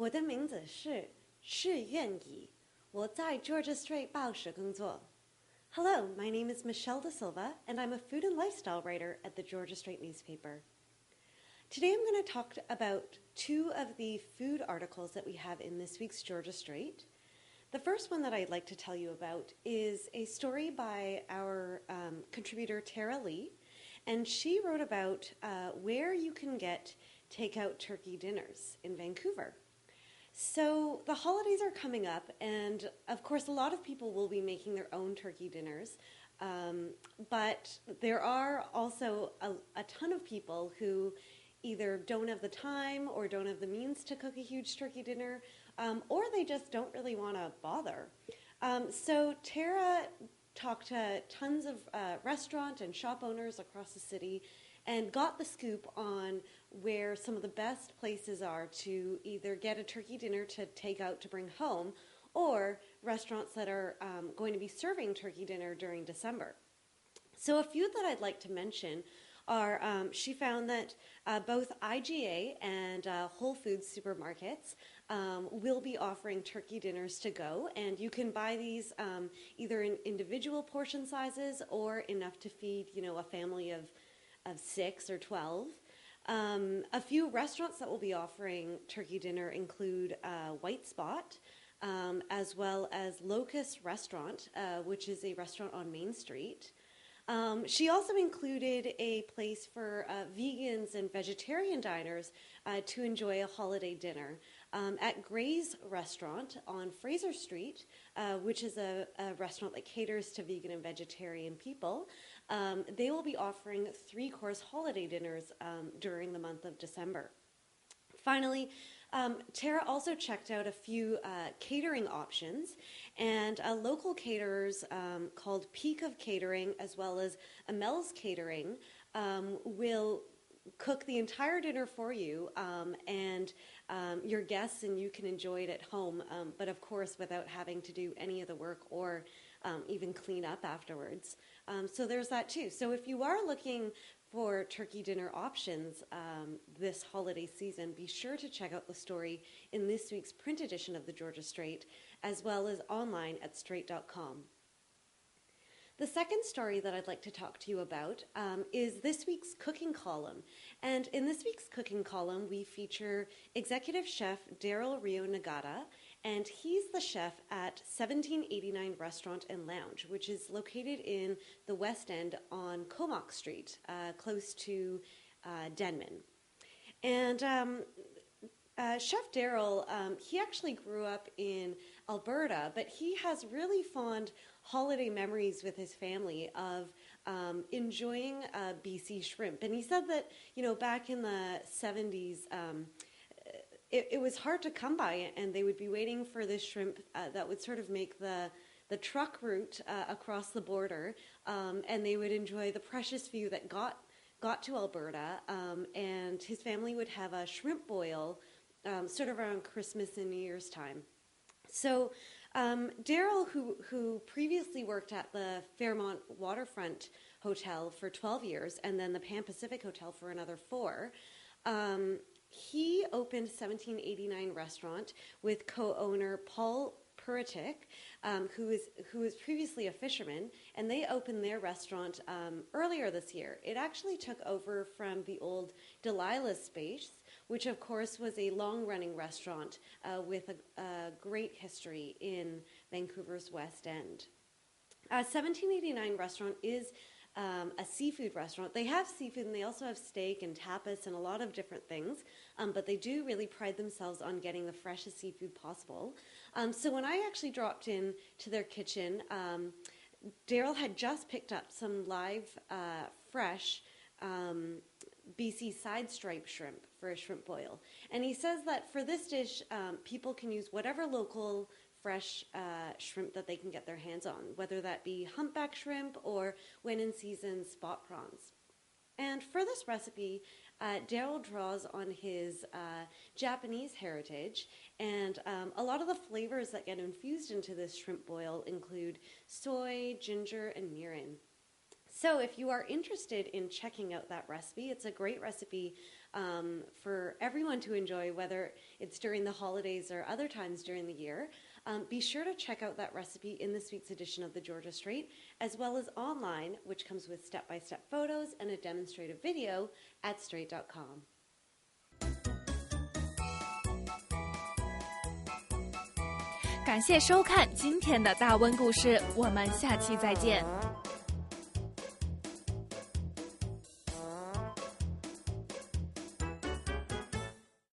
我的名字是愿意，我在 Georgia Strait 报社工作。Hello, my name is Michelle Da Silva, and I'm a food and lifestyle writer at the Georgia Strait newspaper. Today I'm going to talk about two of the food articles that we have in this week's Georgia Strait. The first one that I'd like to tell you about is a story by our contributor Tara Lee, and she wrote about where you can get takeout turkey dinners in Vancouver. So the holidays are coming up, and of course, a lot of people will be making their own turkey dinners. But there are also a ton of people who either don't have the time or don't have the means to cook a huge turkey dinner, or they just don't really want to bother. So Tara talked to tons of restaurant and shop owners across the city and got the scoop on where some of the best places are to either get a turkey dinner to take out to bring home, or restaurants that are going to be serving turkey dinner during December. So a few that I'd like to mention are, she found that both IGA and Whole Foods supermarkets will be offering turkey dinners to go, and you can buy these either in individual portion sizes or enough to feed, a family of 6 or 12. A few restaurants that will be offering turkey dinner include White Spot, as well as Locust Restaurant, which is a restaurant on Main Street. She also included a place for vegans and vegetarian diners to enjoy a holiday dinner at Gray's Restaurant on Fraser Street, which is a restaurant that caters to vegan and vegetarian people. They will be offering 3-course holiday dinners during the month of December. Finally, Tara also checked out a few catering options, and local caterers called Peak of Catering, as well as Amel's Catering, will cook the entire dinner for you and your guests, and you can enjoy it at home, but of course without having to do any of the work or even clean up afterwards. So there's that too. So if you are looking for turkey dinner options this holiday season, be sure to check out the story in this week's print edition of the Georgia Strait, as well as online at strait.com. The second story that I'd like to talk to you about is this week's cooking column. And in this week's cooking column, we feature executive chef Daryl Rio Nagata, and he's the chef at 1789 Restaurant and Lounge, which is located in the West End on Comox Street, close to Denman. And Chef Daryl, he actually grew up in Alberta, but he has really fond holiday memories with his family of enjoying BC shrimp. And he said that, back in the 70s, it was hard to come by, and they would be waiting for this shrimp that would sort of make the truck route across the border, and they would enjoy the precious few that got to Alberta, and his family would have a shrimp boil sort of around Christmas and New Year's time. So Daryl, who previously worked at the Fairmont Waterfront Hotel for 12 years and then the Pan Pacific Hotel for another 4, he opened 1789 Restaurant with co-owner Paul Puritic, who was previously a fisherman, and they opened their restaurant earlier this year. It actually took over from the old Delilah's space, which of course was a long-running restaurant with a great history in Vancouver's West End. 1789 Restaurant is a seafood restaurant. They have seafood, and they also have steak and tapas and a lot of different things, but they do really pride themselves on getting the freshest seafood possible. So when I actually dropped in to their kitchen, Daryl had just picked up some live, fresh BC side stripe shrimp for a shrimp boil. And he says that for this dish, people can use whatever local fresh shrimp that they can get their hands on, whether that be humpback shrimp or when in season spot prawns. And for this recipe, Daryl draws on his Japanese heritage, and a lot of the flavors that get infused into this shrimp boil include soy, ginger, and mirin. So if you are interested in checking out that recipe, it's a great recipe for everyone to enjoy, whether it's during the holidays or other times during the year. Be sure to check out that recipe in the Sweets edition of the Georgia Straight, as well as online, which comes with step-by-step photos and a demonstrative video at straight.com. 感谢收看今天的大温故事，我们下期再见。